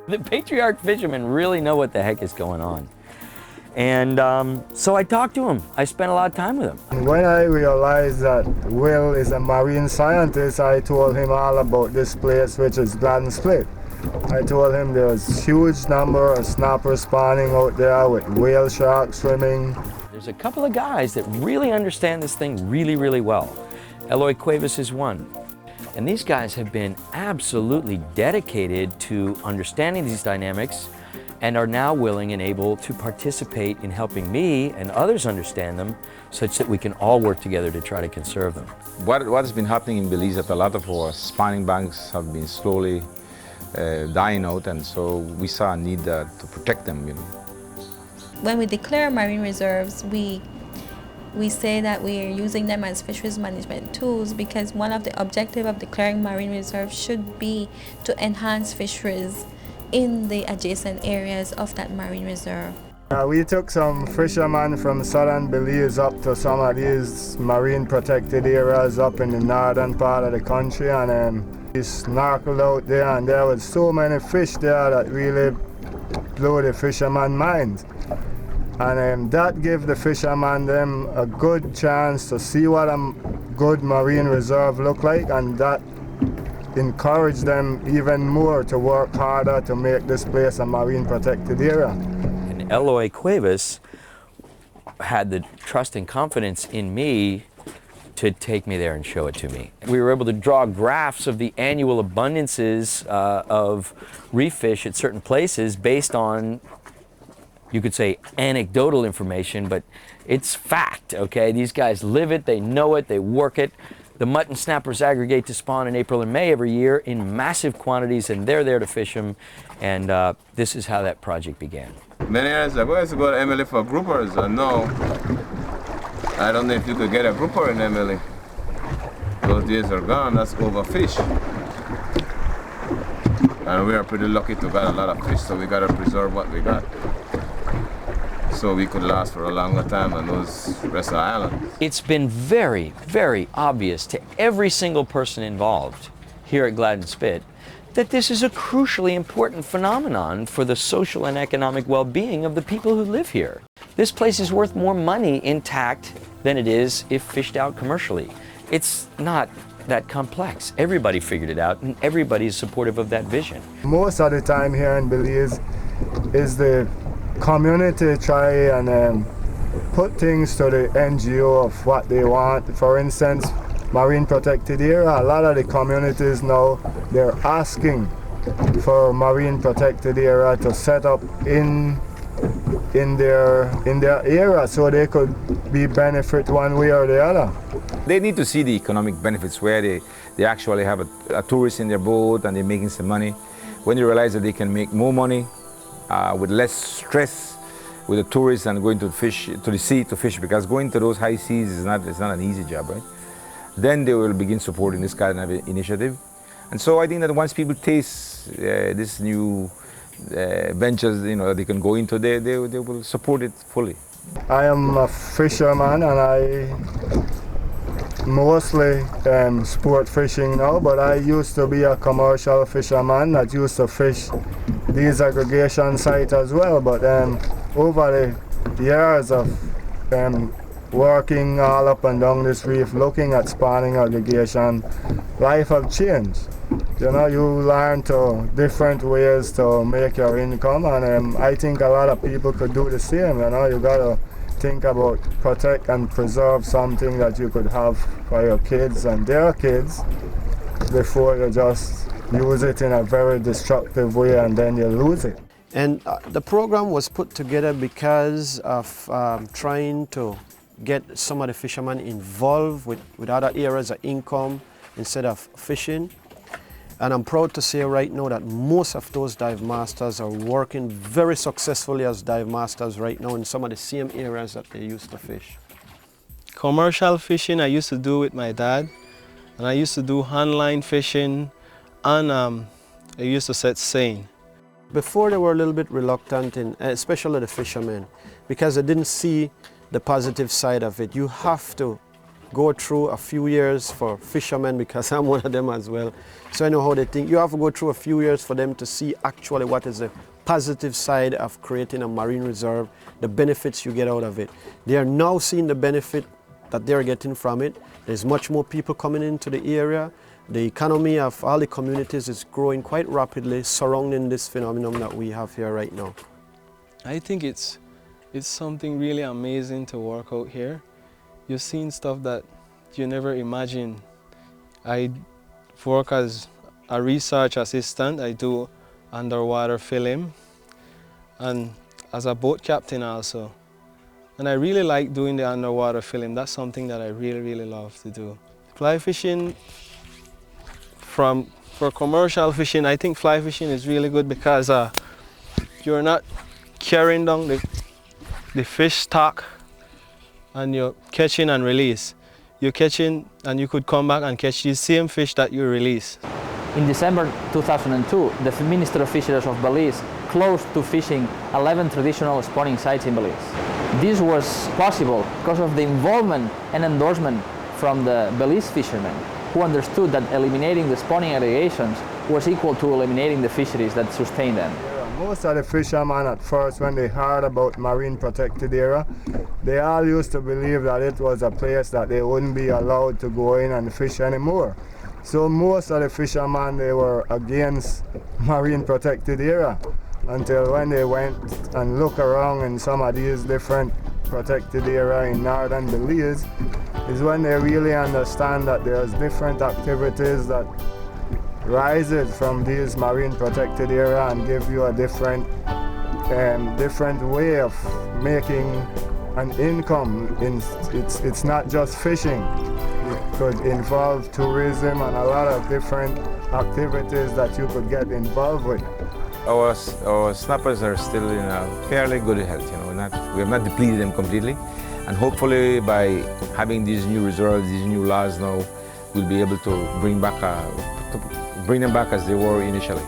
The patriarch fishermen really know what the heck is going on. And so I talked to him. I spent a lot of time with him. When I realized that Will is a marine scientist, I told him all about this place, which is Gladden Split. I told him there's huge number of snappers spawning out there with whale sharks swimming. There's a couple of guys that really understand this thing really, really well. Eloy Cuevas is one. And these guys have been absolutely dedicated to understanding these dynamics and are now willing and able to participate in helping me and others understand them such that we can all work together to try to conserve them. What has been happening in Belize is that a lot of our spawning banks have been slowly dying out, and so we saw a need to protect them. When we declare marine reserves, we say that we are using them as fisheries management tools because one of the objectives of declaring marine reserves should be to enhance fisheries in the adjacent areas of that marine reserve. We took some fishermen from southern Belize up to some of these marine protected areas up in the northern part of the country, and we snorkeled out there, and there was so many fish there that really blew the fisherman mind. And that gave the fishermen them a good chance to see what a good marine reserve look like, and that encouraged them even more to work harder to make this place a marine protected area. And Eloy Cuevas had the trust and confidence in me to take me there and show it to me. We were able to draw graphs of the annual abundances of reef fish at certain places based on, you could say, anecdotal information, but it's fact, okay? These guys live it, they know it, they work it. The mutton snappers aggregate to spawn in April and May every year in massive quantities, and they're there to fish them, and this is how that project began. Many years ago, I used to go to Emily for groupers, and now, I don't know if you could get a grouper in Emily. Those days are gone, that's overfish. And we are pretty lucky to get a lot of fish, so we got to preserve what we got, so we could last for a longer time on those rest of the island. It's been very, very obvious to every single person involved here at Gladden Spit that this is a crucially important phenomenon for the social and economic well-being of the people who live here. This place is worth more money intact than it is if fished out commercially. It's not that complex. Everybody figured it out, and everybody is supportive of that vision. Most of the time here in Belize is the community try and put things to the NGO of what they want. For instance, marine protected area, a lot of the communities now, they're asking for marine protected area to set up in their area so they could be benefit one way or the other. They need to see the economic benefits where they actually have a tourist in their boat and they're making some money. When they realize that they can make more money with less stress with the tourists and going to the sea to fish, because going to those high seas is not an easy job, right? Then they will begin supporting this kind of initiative. And so I think that once people taste this new ventures, that they can go into, they will support it fully. I am a fisherman, and I mostly sport fishing now, but I used to be a commercial fisherman that used to fish these aggregation sites as well. But over the years of working all up and down this reef, looking at spawning aggregation, life have changed. You learn to different ways to make your income, and I think a lot of people could do the same. You gotta think about protect and preserve something that you could have for your kids and their kids before you just use it in a very destructive way and then you lose it. And the program was put together because of trying to get some of the fishermen involved with other areas of income instead of fishing. And I'm proud to say right now that most of those dive masters are working very successfully as dive masters right now in some of the same areas that they used to fish. Commercial fishing I used to do with my dad, and I used to do handline fishing, and I used to set seine. Before they were a little bit reluctant, especially the fishermen, because they didn't see the positive side of it. You have to go through a few years for fishermen, because I'm one of them as well. So I know how they think. You have to go through a few years for them to see actually what is the positive side of creating a marine reserve, the benefits you get out of it. They are now seeing the benefit that they're getting from it. There's much more people coming into the area. The economy of all the communities is growing quite rapidly surrounding this phenomenon that we have here right now. I think it's something really amazing to work out here. You've seen stuff that you never imagined. I work as a research assistant. I do underwater film and as a boat captain also. And I really like doing the underwater film. That's something that I really, really love to do. Fly fishing, for commercial fishing, I think fly fishing is really good because you're not carrying down the fish stock and you're catching and release. You're catching and you could come back and catch the same fish that you release. In December 2002, the Minister of Fisheries of Belize closed to fishing 11 traditional spawning sites in Belize. This was possible because of the involvement and endorsement from the Belize fishermen, who understood that eliminating the spawning aggregations was equal to eliminating the fisheries that sustain them. Most of the fishermen at first, when they heard about marine protected area, they all used to believe that it was a place that they wouldn't be allowed to go in and fish anymore. So most of the fishermen, they were against marine protected area until when they went and looked around in some of these different protected area in northern Belize, is when they really understand that there's different activities that rises from these marine protected area and give you a different way of making an income. It's not just fishing. It could involve tourism and a lot of different activities that you could get involved with. Our snappers are still in a fairly good health. We have not depleted them completely, and hopefully by having these new reserves, these new laws now, we'll be able to bring them back as they were initially.